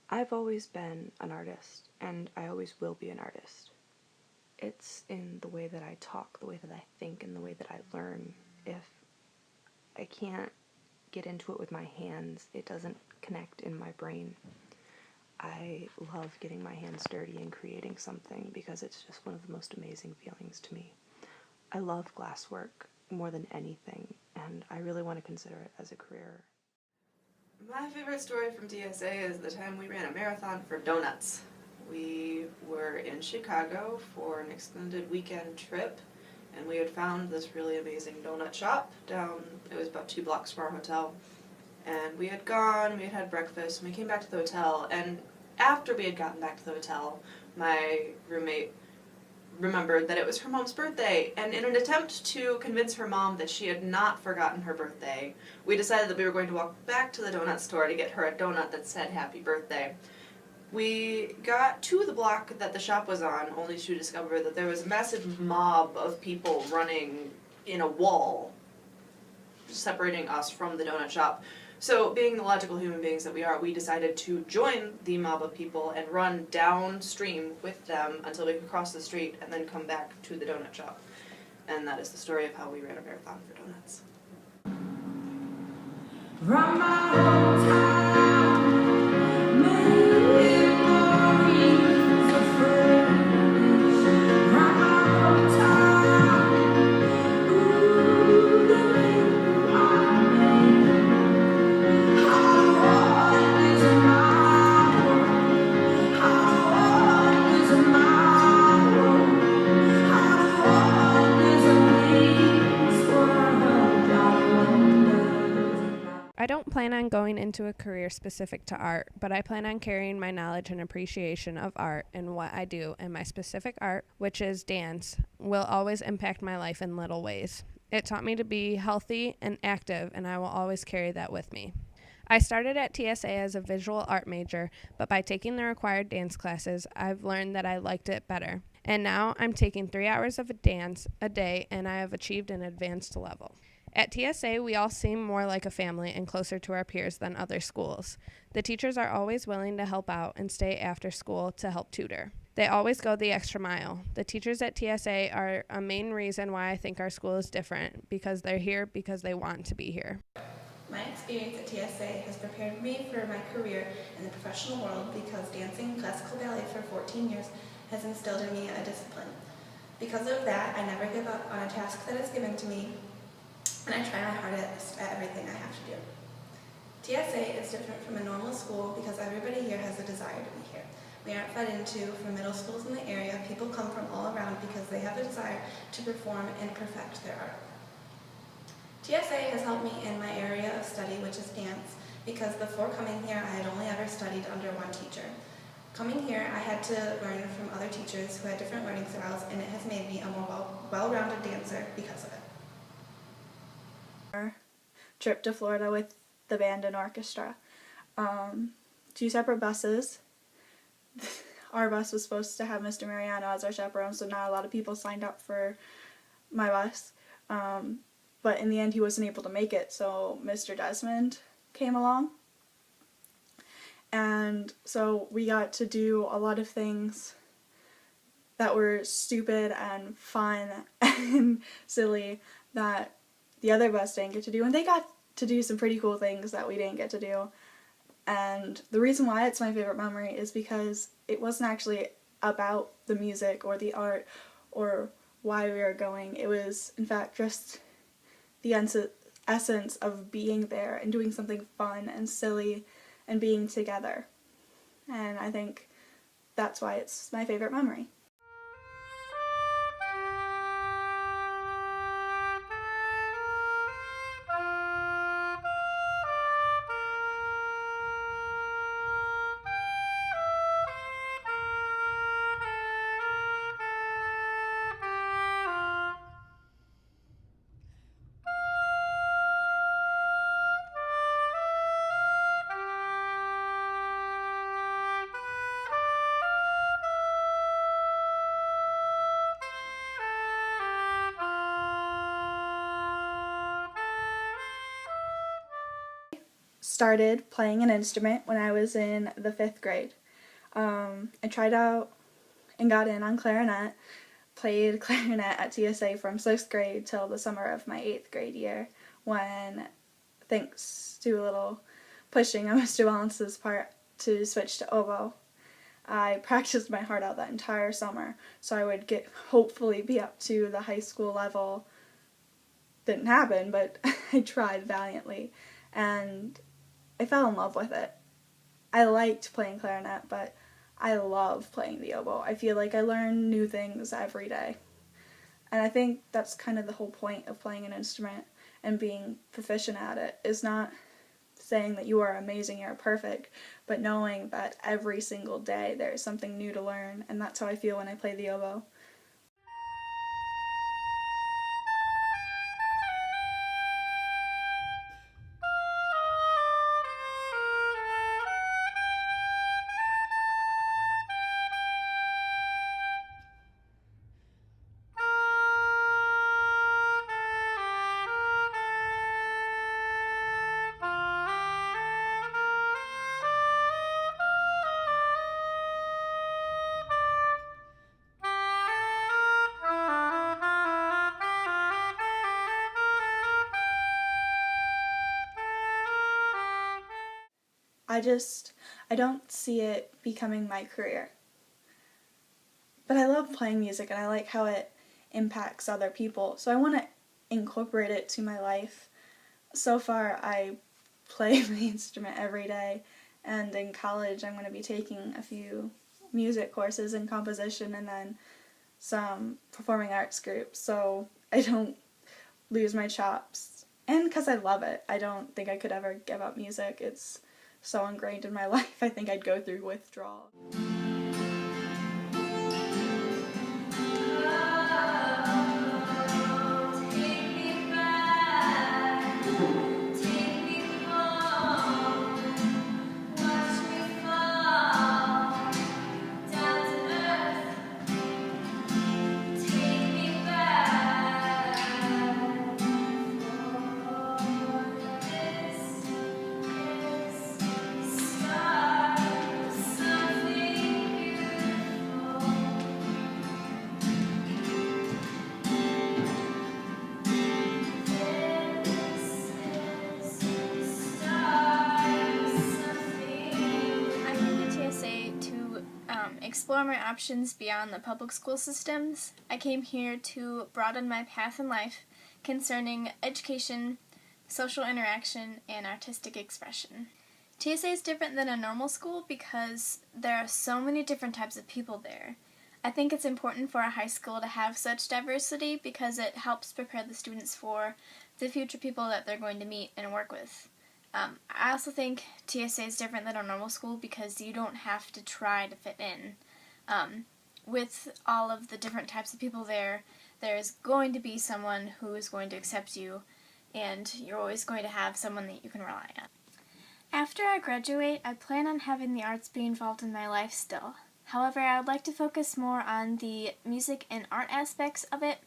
I've always been an artist, and I always will be an artist. It's in the way that I talk, the way that I think, and the way that I learn. If I can't get into it with my hands, it doesn't connect in my brain. I love getting my hands dirty and creating something because it's just one of the most amazing feelings to me. I love glasswork more than anything, and I really want to consider it as a career. My favorite story from TSA is the time we ran a marathon for donuts. We were in Chicago for an extended weekend trip, and we had found this really amazing donut shop down, it was about 2 blocks from our hotel. And we had gone, we had had breakfast, and we came back to the hotel, and after we had gotten back to the hotel, my roommate remembered that it was her mom's birthday, and in an attempt to convince her mom that she had not forgotten her birthday, we decided that we were going to walk back to the donut store to get her a donut that said happy birthday. We got to the block that the shop was on, only to discover that there was a massive mob of people running in a wall separating us from the donut shop. So, being the logical human beings that we are, we decided to join the mob of people and run downstream with them until we could cross the street and then come back to the donut shop. And that is the story of how we ran a marathon for donuts. Run my hometown, many memories of friends. Run my hometown, ooh, the people I made. How is my world? How is my world? How is a place world I wonder? I don't plan on going into a career specific to art, but I plan on carrying my knowledge and appreciation of art and what I do, and my specific art, which is dance, will always impact my life in little ways. It taught me to be healthy and active, and I will always carry that with me. I started at TSA as a visual art major, but by taking the required dance classes, I've learned that I liked it better. And now I'm taking 3 hours of dance a day, and I have achieved an advanced level. At TSA, we all seem more like a family and closer to our peers than other schools. The teachers are always willing to help out and stay after school to help tutor. They always go the extra mile. The teachers at TSA are a main reason why I think our school is different, because they're here because they want to be here. My experience at TSA has prepared me for my career in the professional world because dancing classical ballet for 14 years has instilled in me a discipline. Because of that, I never give up on a task that is given to me, and I try my hardest at everything I have to do. TSA is different from a normal school because everybody here has a desire to be here. We aren't fed into from middle schools in the area. People come from all around because they have a desire to perform and perfect their art. TSA has helped me in my area of study, which is dance, because before coming here I had only ever studied under one teacher. Coming here I had to learn from other teachers who had different learning styles, and it has made me a more well-rounded dancer because of it. Trip to Florida with the band and orchestra. 2 separate buses. Our bus was supposed to have Mr. Mariano as our chaperone, so not a lot of people signed up for my bus. But in the end he wasn't able to make it, so Mr. Desmond came along. And so we got to do a lot of things that were stupid and fun and silly that the other bus didn't get to do, and they got to do some pretty cool things that we didn't get to do. And the reason why it's my favorite memory is because it wasn't actually about the music or the art or why we were going. It was, in fact, just the essence of being there and doing something fun and silly and being together. And I think that's why it's my favorite memory. started playing an instrument when I was in the 5th grade. I tried out and got in on clarinet, played clarinet at TSA from 6th grade till the summer of my 8th grade year, when, thanks to a little pushing on Mr. Wallace's part to switch to oboe, I practiced my heart out that entire summer, so I would hopefully be up to the high school level. Didn't happen, but I tried valiantly, and I fell in love with it. I liked playing clarinet, but I love playing the oboe. I feel like I learn new things every day. And I think that's kind of the whole point of playing an instrument and being proficient at it, is not saying that you are amazing, you're perfect, but knowing that every single day there is something new to learn, and that's how I feel when I play the oboe. I don't see it becoming my career. But I love playing music and I like how it impacts other people, so I want to incorporate it to my life. So far, I play my instrument every day, and in college I'm going to be taking a few music courses in composition and then some performing arts groups, so I don't lose my chops. And because I love it, I don't think I could ever give up music. It's so ingrained in my life, I think I'd go through withdrawal. Explore my options beyond the public school systems. I came here to broaden my path in life concerning education, social interaction, and artistic expression. TSA is different than a normal school because there are so many different types of people there. I think it's important for a high school to have such diversity because it helps prepare the students for the future people that they're going to meet and work with. I also think TSA is different than a normal school because you don't have to try to fit in. With all of the different types of people there, there's going to be someone who is going to accept you, and you're always going to have someone that you can rely on. After I graduate, I plan on having the arts be involved in my life still. However, I would like to focus more on the music and art aspects of it.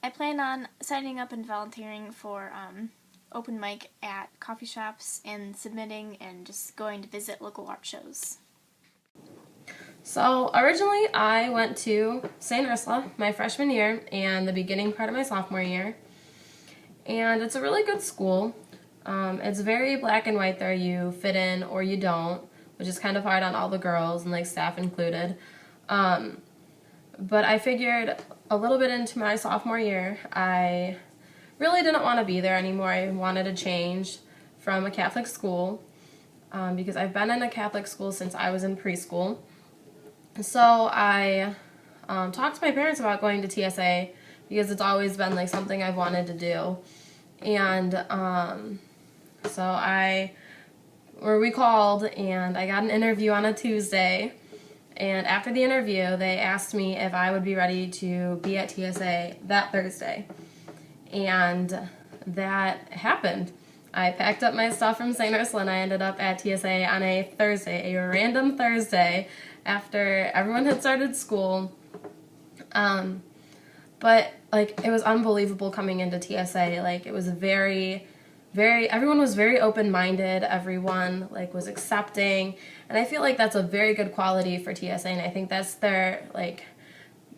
I plan on signing up and volunteering for open mic at coffee shops and submitting and just going to visit local art shows. So originally I went to St. Ursula my freshman year and the beginning part of my sophomore year, and it's a really good school. It's very black and white there. You fit in or you don't, which is kind of hard on all the girls and like staff included. But I figured a little bit into my sophomore year I really didn't want to be there anymore. I wanted to change from a Catholic school because I've been in a Catholic school since I was in preschool. So I talked to my parents about going to TSA because it's always been like something I've wanted to do. And so we called and I got an interview on a Tuesday. And after the interview, they asked me if I would be ready to be at TSA that Thursday. And that happened. I packed up my stuff from St. Ursula and I ended up at TSA on a Thursday, a random Thursday, after everyone had started school. But like it was unbelievable coming into TSA. Like it was very everyone was very open-minded, everyone like was accepting, and I feel like that's a very good quality for TSA, and I think that's their like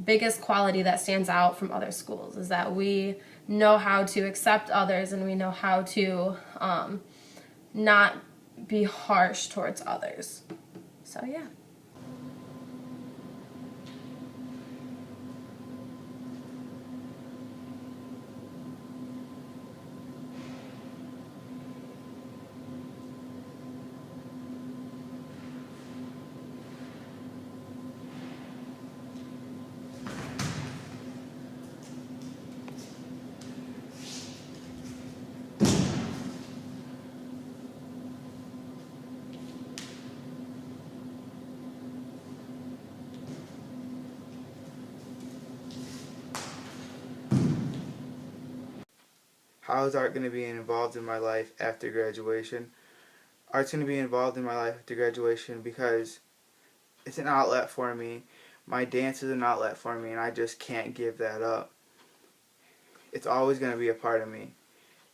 biggest quality that stands out from other schools, is that we know how to accept others and we know how to not be harsh towards others. So yeah. How is art going to be involved in my life after graduation? Art's going to be involved in my life after graduation because it's an outlet for me. My dance is an outlet for me, and I just can't give that up. It's always going to be a part of me.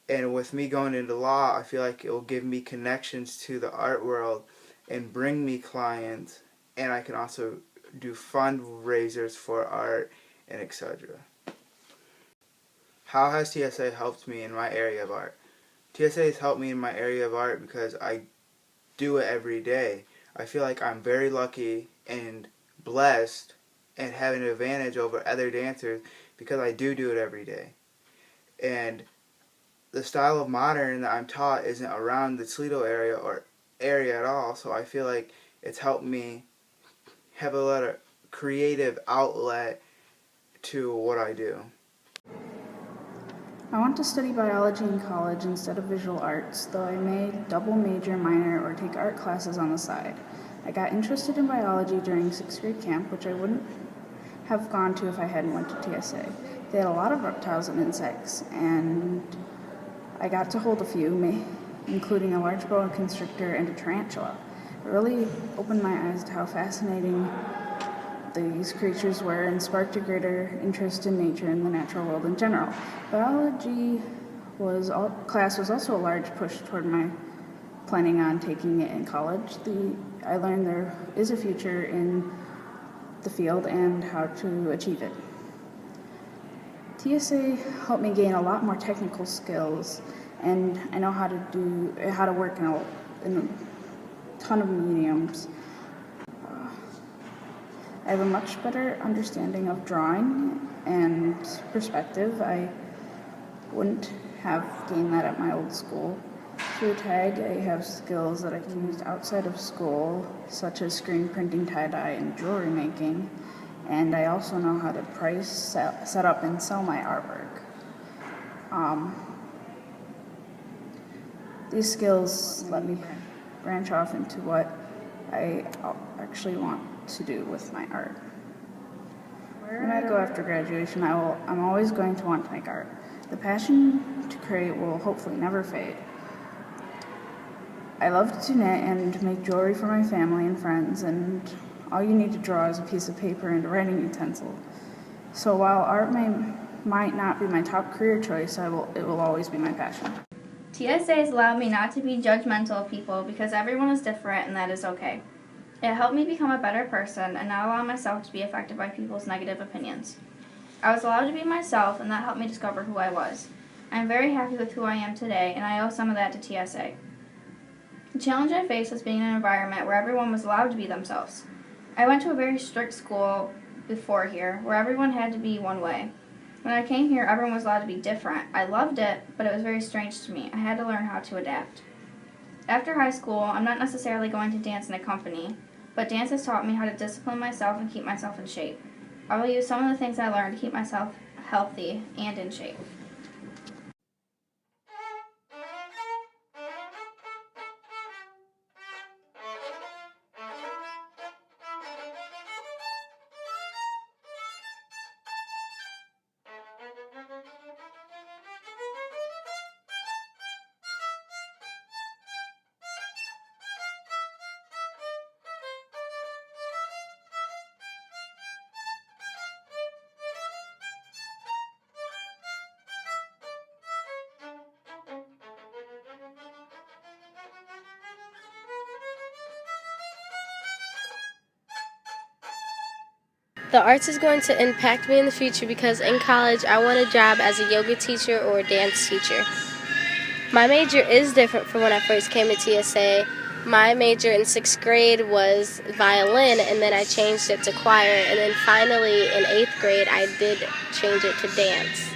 And with me going into law, I feel like it will give me connections to the art world and bring me clients, and I can also do fundraisers for art and etc. How has TSA helped me in my area of art? TSA has helped me in my area of art because I do it every day. I feel like I'm very lucky and blessed and have an advantage over other dancers because I do it every day. And the style of modern that I'm taught isn't around the Toledo area at all, so I feel like it's helped me have a lot of creative outlet to what I do. I want to study biology in college instead of visual arts, though I may double major, minor, or take art classes on the side. I got interested in biology during 6th grade camp, which I wouldn't have gone to if I hadn't went to TSA. They had a lot of reptiles and insects, and I got to hold a few, including a large boa constrictor and a tarantula. It really opened my eyes to how fascinating these creatures were and sparked a greater interest in nature and the natural world in general. Biology class was also a large push toward my planning on taking it in college. I learned there is a future in the field and how to achieve it. TSA helped me gain a lot more technical skills, and I know how to work in a ton of mediums. I have a much better understanding of drawing and perspective. I wouldn't have gained that at my old school. Through TAG, I have skills that I can use outside of school, such as screen printing, tie-dye, and jewelry making. And I also know how to price, set up, and sell my artwork. These skills let me branch off into what I actually want to do with my art. When I go after graduation, I'm always going to want to make art. The passion to create will hopefully never fade. I love to knit and make jewelry for my family and friends, and all you need to draw is a piece of paper and a writing utensil. So while art might not be my top career choice, it will always be my passion. TSA has allowed me not to be judgmental of people because everyone is different and that is okay. It helped me become a better person and not allow myself to be affected by people's negative opinions. I was allowed to be myself, and that helped me discover who I was. I am very happy with who I am today, and I owe some of that to TSA. The challenge I faced was being in an environment where everyone was allowed to be themselves. I went to a very strict school before here, where everyone had to be one way. When I came here, everyone was allowed to be different. I loved it, but it was very strange to me. I had to learn how to adapt. After high school, I'm not necessarily going to dance in a company, but dance has taught me how to discipline myself and keep myself in shape. I will use some of the things I learned to keep myself healthy and in shape. The arts is going to impact me in the future because in college I want a job as a yoga teacher or a dance teacher. My major is different from when I first came to TSA. My major in 6th grade was violin, and then I changed it to choir, and then finally in 8th grade I did change it to dance.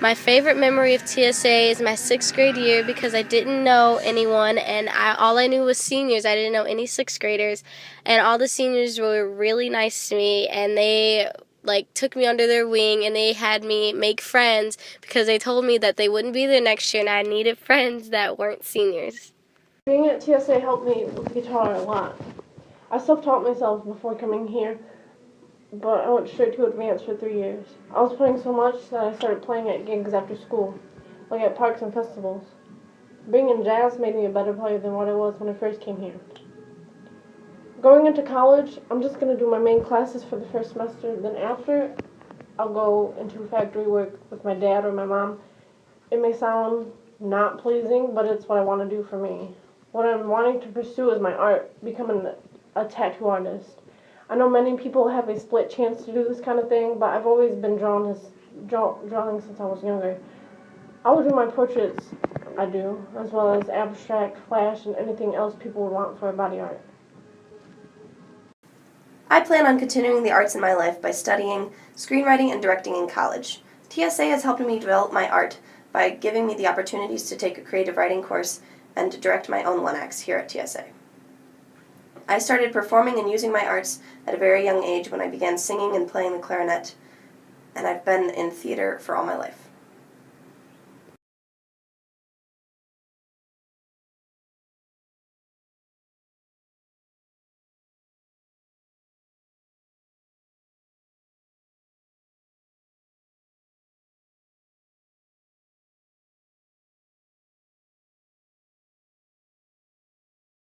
My favorite memory of TSA is my 6th grade year because I didn't know anyone, and all I knew was seniors. I didn't know any 6th graders, and all the seniors were really nice to me, and they took me under their wing, and they had me make friends because they told me that they wouldn't be there next year, and I needed friends that weren't seniors. Being at TSA helped me with the guitar a lot. I self-taught myself before coming here, but I went straight to advanced for 3 years. I was playing so much that I started playing at gigs after school, like at parks and festivals. Being in jazz made me a better player than what I was when I first came here. Going into college, I'm just going to do my main classes for the first semester, then after, I'll go into factory work with my dad or my mom. It may sound not pleasing, but it's what I want to do for me. What I'm wanting to pursue is my art, becoming a tattoo artist. I know many people have a split chance to do this kind of thing, but I've always been drawing since I was younger. I will do my portraits, as well as abstract, flash, and anything else people would want for a body art. I plan on continuing the arts in my life by studying screenwriting and directing in college. TSA has helped me develop my art by giving me the opportunities to take a creative writing course and to direct my own one-acts here at TSA. I started performing and using my arts at a very young age when I began singing and playing the clarinet, and I've been in theater for all my life.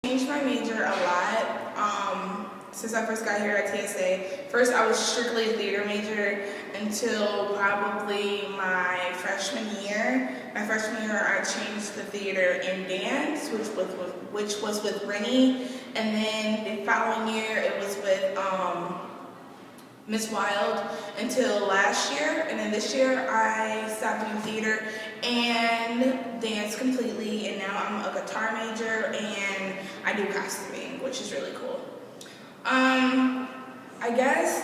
Changed my major a lot since I first got here at TSA. First, I was strictly a theater major until probably my freshman year. My freshman year, I changed the theater and dance, which was with Rennie, and then the following year it was with Miss Wild until last year, and then this year I stopped doing theater and dance completely, and now I'm a guitar major and I do costuming, which is really cool. I guess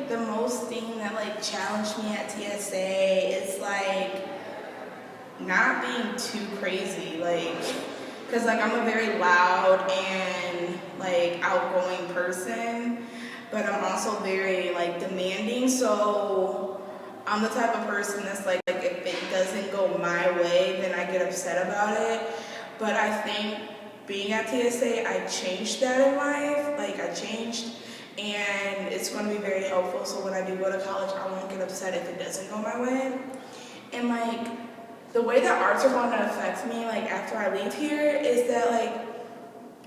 the most thing that challenged me at TSA is not being too crazy, because I'm a very loud and outgoing person, but I'm also very demanding, so I'm the type of person that's if it doesn't go my way, then I get upset about it. But I think being at TSA, I changed that in life. I changed, and it's going to be very helpful, so when I do go to college, I won't get upset if it doesn't go my way. And the way that arts are going to affect me after I leave here is that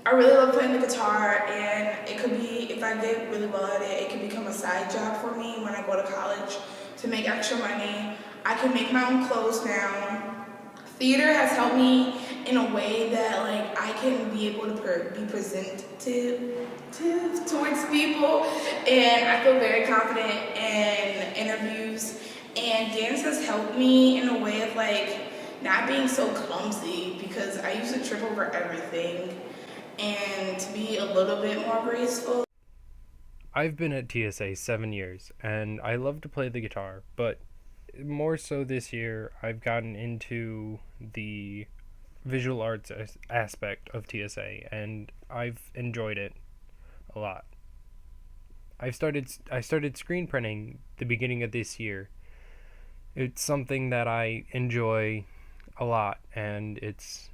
I really love playing the guitar, and it could be, if I get really well at it, it can become a side job for me when I go to college to make extra money. I can make my own clothes now. Theater has helped me in a way that I can be able to be presentative towards people, and I feel very confident in interviews. And dance has helped me in a way of not being so clumsy, because I used to trip over everything, and to be a little bit more graceful. I've been at TSA 7 years, and I love to play the guitar, but more so this year, I've gotten into the visual arts aspect of TSA, and I've enjoyed it a lot. I started screen printing the beginning of this year. It's something that I enjoy a lot, and it's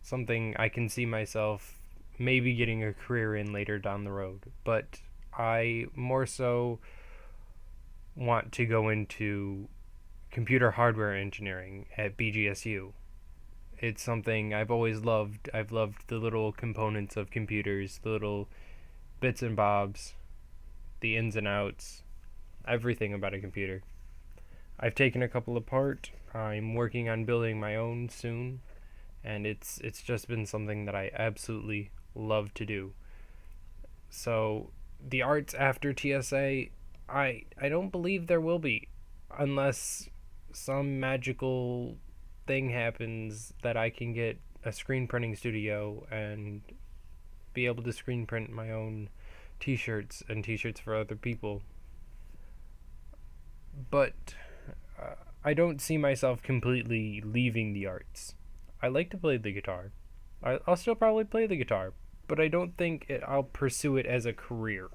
something I can see myself maybe getting a career in later down the road, but I more so want to go into computer hardware engineering at BGSU. It's something I've always loved. I've loved the little components of computers, the little bits and bobs, the ins and outs, everything about a computer. I've taken a couple apart. I'm working on building my own soon, and it's just been something that I absolutely love to do. So the arts after TSA, I don't believe there will be, unless some magical thing happens that I can get a screen printing studio and be able to screen print my own t-shirts and t-shirts for other people. But I don't see myself completely leaving the arts. I like to play the guitar. I'll still probably play the guitar, but I don't think I'll pursue it as a career.